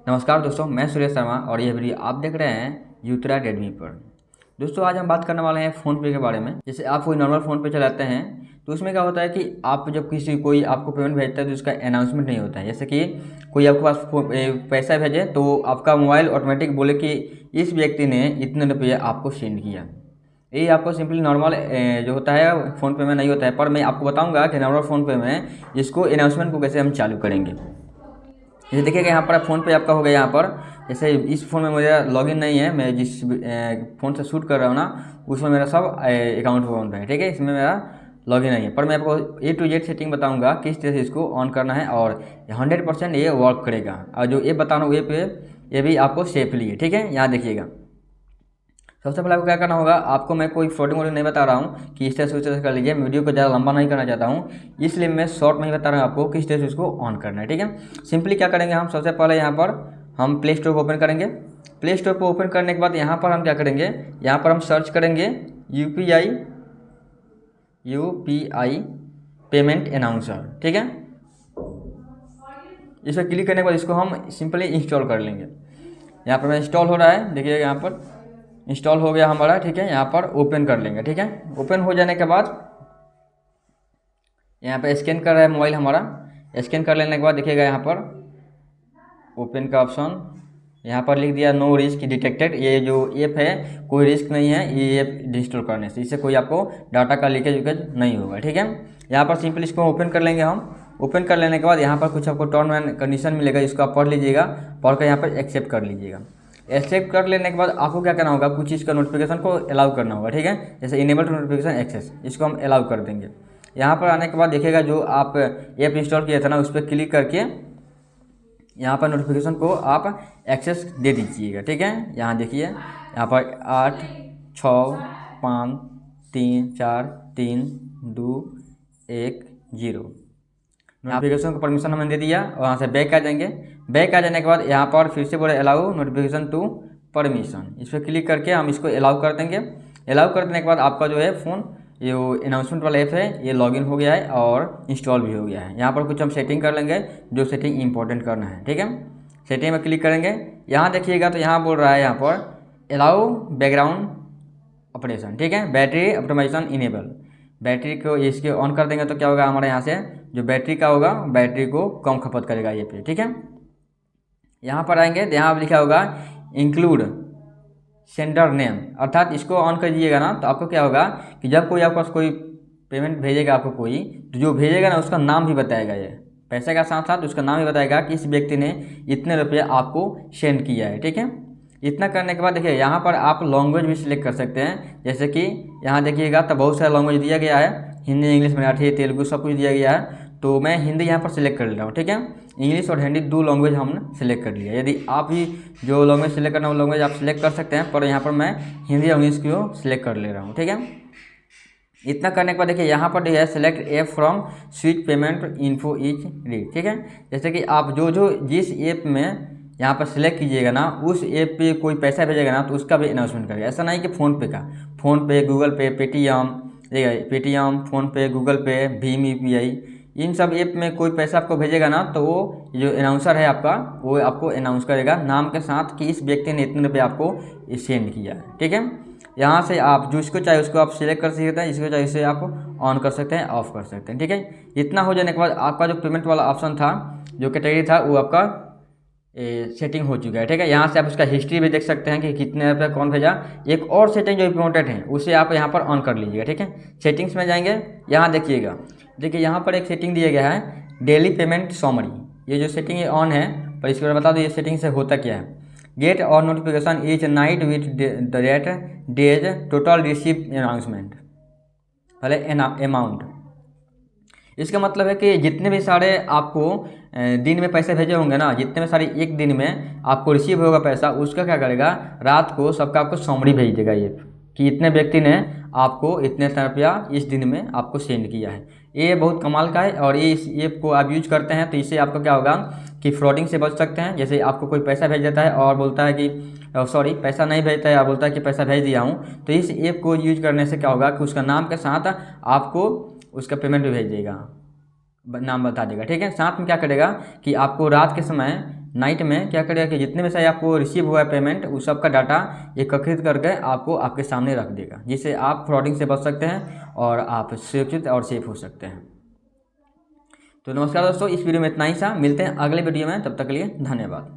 नमस्कार दोस्तों, मैं सुरेश शर्मा और ये वीडियो आप देख रहे हैं यूत्रा रेडमी पर। दोस्तों आज हम बात करने वाले हैं फ़ोनपे के बारे में। जैसे आप कोई नॉर्मल फ़ोन पे चलाते हैं तो उसमें क्या होता है कि आप जब कोई आपको पेमेंट भेजता है तो उसका अनाउंसमेंट नहीं होता है। जैसे कि कोई आपके पास पैसा भेजे तो आपका मोबाइल ऑटोमेटिक बोले कि इस व्यक्ति ने इतने रुपये आपको सेंड किया। ये आपको सिंपली नॉर्मल जो होता है फ़ोनपे में नहीं होता है, पर मैं आपको बताऊँगा कि नॉर्मल फ़ोनपे में इसको अनाउंसमेंट को कैसे हम चालू करेंगे। जैसे देखिएगा यहाँ पर फ़ोन पे आपका हो गया। यहाँ पर जैसे इस फ़ोन में मेरा लॉगिन नहीं है, मैं जिस फ़ोन से शूट कर रहा हूँ ना उसमें मेरा सब अकाउंट है, ठीक है। इसमें मेरा लॉगिन नहीं है, पर मैं आपको A to Z सेटिंग बताऊंगा किस तरह से इसको ऑन करना है और 100% ये वर्क करेगा। और जो ये बता रहा हूँ ये भी आपको सेफली है, ठीक है। यहाँ देखिएगा सबसे पहले आपको क्या करना होगा, आपको मैं कोई फ्लोटिंग वोटिंग नहीं बता रहा हूँ कि इस तरह से उस तरह से कर लीजिए। वीडियो को ज़्यादा लंबा नहीं करना चाहता हूँ, इसलिए मैं शॉर्ट में ही बता रहा हूँ आपको किस तरह से इसको ऑन करना है, ठीक है। सिंपली क्या करेंगे, हम सबसे पहले यहाँ पर हम प्ले स्टोर को ओपन करेंगे। प्ले स्टोर को ओपन करने के बाद यहाँ पर हम क्या करेंगे, यहाँ पर हम सर्च करेंगे यूपीआई पेमेंट अनाउंसर, ठीक है। इस पर क्लिक करने के बाद इसको हम सिंपली इंस्टॉल कर लेंगे। यहाँ पर मैं इंस्टॉल हो रहा है, देखिएगा यहाँ पर इंस्टॉल हो गया हमारा, ठीक है। यहाँ पर ओपन कर लेंगे, ठीक है। ओपन हो जाने के बाद यहाँ पर स्कैन कर रहा है मोबाइल हमारा। स्कैन कर लेने के बाद देखिएगा यहाँ पर ओपन का ऑप्शन, यहाँ पर लिख दिया नो रिस्क डिटेक्टेड। ये जो ऐप है कोई रिस्क नहीं है ये ऐप इंस्टॉल करने से, इससे कोई आपको डाटा का लीकेज विकेज नहीं होगा, ठीक है। यहाँ पर सिंपली इसको ओपन कर लेंगे हम। ओपन कर लेने के बाद यहाँ पर कुछ आपको टर्म एंड कंडीशन मिलेगा, इसको आप पढ़ लीजिएगा। पढ़ कर यहाँ पर एक्सेप्ट कर लीजिएगा। एक्सेप्ट कर लेने के बाद आपको क्या करना होगा, कुछ चीज़ का नोटिफिकेशन को अलाउ करना होगा, ठीक है। जैसे इनेबल नोटिफिकेशन एक्सेस, इसको हम अलाउ कर देंगे। यहाँ पर आने के बाद देखिएगा जो आप ऐप इंस्टॉल किया था ना उस पर क्लिक करके यहाँ पर नोटिफिकेशन को आप एक्सेस दे दीजिएगा, ठीक है। यहाँ देखिए यहाँ पर 8 6 5 3 4 3 2 1 0 नोटिफिकेशन को परमिशन हमने दे दिया और यहाँ से बैक आ जाएंगे। बैक आ जाने के बाद यहाँ पर फिर से बोले अलाउ नोटिफिकेशन टू परमिशन, इस पर क्लिक करके हम इसको अलाउ कर देंगे। अलाउ कर देने के बाद आपका जो है फ़ोन ये अनाउंसमेंट वाला ऐप है ये लॉगिन हो गया है और इंस्टॉल भी हो गया है। यहाँ पर कुछ हम सेटिंग कर लेंगे, जो सेटिंग इंपॉर्टेंट करना है, ठीक है। सेटिंग में क्लिक करेंगे। यहाँ देखिएगा तो यहाँ बोल रहा है यहाँ पर अलाउ बैकग्राउंड ऑपरेशन, ठीक है। बैटरी ऑप्टिमाइजेशन इनेबल, बैटरी को इसके ऑन कर देंगे तो क्या होगा, हमारे यहाँ से जो बैटरी का होगा बैटरी को कम खपत करेगा ये पे, ठीक है। यहाँ पर आएंगे तो यहाँ लिखा होगा इंक्लूड सेंडर नेम, अर्थात इसको ऑन कर दीजिएगा ना तो आपको क्या होगा कि जब कोई आपके पास कोई पेमेंट भेजेगा आपको कोई, तो जो भेजेगा ना उसका नाम भी बताएगा, ये पैसे का साथ साथ उसका नाम भी बताएगा कि इस व्यक्ति ने इतने रुपये आपको सेंड किया है, ठीक है। इतना करने के बाद देखिए यहाँ पर आप लैंग्वेज भी सिलेक्ट कर सकते हैं। जैसे कि यहाँ देखिएगा तो बहुत सारा लैंग्वेज दिया गया है, हिंदी इंग्लिश मराठी तेलुगु सब कुछ दिया गया है। तो मैं हिंदी यहाँ पर सिलेक्ट कर ले रहा हूँ, ठीक है। इंग्लिश और हिंदी दो लैंग्वेज हमने सिलेक्ट कर लिया। यदि आप भी जो लैंग्वेज सिलेक्ट करना वो लैंग्वेज आप सिलेक्ट कर सकते हैं, पर यहाँ पर मैं हिंदी और इंग्लिश को सिलेक्ट कर ले रहा हूँ, ठीक है। इतना करने के बाद देखिए यहाँ पर है select app from switch payment info is read, ठीक है। जैसे कि आप जो जिस ऐप में यहाँ पर सिलेक्ट कीजिएगा ना उस ऐप पे कोई पैसा भेजेगा ना तो उसका भी अनाउंसमेंट करेगा। ऐसा नहीं कि फ़ोनपे का, फ़ोनपे गूगल पे पेटीएम फ़ोनपे गूगल पे भीम UPI इन सब ऐप में कोई पैसा आपको भेजेगा ना तो वो जो अनाउंसर है आपका वो आपको अनाउंस करेगा नाम के साथ कि इस व्यक्ति ने इतने रुपये आपको सेंड किया है, ठीक है। यहाँ से आप जो इसको चाहे उसको आप सिलेक्ट कर सकते हैं, इसको चाहे इसे आप ऑन कर सकते हैं ऑफ कर सकते हैं, ठीक है। इतना हो जाने के बाद आपका जो पेमेंट वाला ऑप्शन था जो कैटेगरी था वो आपका सेटिंग हो चुका है, ठीक है। यहाँ से आप उसका हिस्ट्री भी देख सकते हैं कि कितने रुपये कौन भेजा। एक और सेटिंग जो इम्पोर्टेंट है उसे आप यहाँ पर ऑन कर लीजिएगा, ठीक है। सेटिंग्स में जाएंगे, यहाँ देखिएगा, देखिए यहाँ पर एक सेटिंग दिया गया है डेली पेमेंट समरी। ये जो सेटिंग है ऑन है, पर इसके बारे में बता दो ये सेटिंग से होता क्या है। गेट और notification each night with the rate days total receive announcement पहले अमाउंट। इसका मतलब है कि जितने भी सारे आपको दिन में पैसे भेजे होंगे ना, जितने में सारे एक दिन में आपको रिसीव होगा पैसा, उसका क्या करेगा रात को सबका आपको समरी भेज देगा ये कि इतने व्यक्ति ने आपको इतने रुपया इस दिन में आपको सेंड किया है। ये बहुत कमाल का है और ये इस ऐप को आप यूज करते हैं तो इससे आपको क्या होगा कि फ्रॉडिंग से बच सकते हैं। जैसे आपको कोई पैसा भेज देता है और बोलता है कि पैसा नहीं भेजता है और बोलता है कि पैसा भेज दिया हूँ, तो इस ऐप को यूज करने से क्या होगा कि उसका नाम के साथ आपको उसका पेमेंट भी भेज देगा, नाम बता देगा, ठीक है। साथ में क्या करेगा कि आपको रात के समय नाइट में क्या करेगा कि जितने में से आपको रिसीव हुआ है पेमेंट उस सब का डाटा एकत्रित करके आपको आपके सामने रख देगा, जिससे आप फ्रॉडिंग से बच सकते हैं और आप सुरक्षित और सेफ हो सकते हैं। तो नमस्कार दोस्तों, इस वीडियो में इतना ही सा, मिलते हैं अगले वीडियो में, तब तक के लिए धन्यवाद।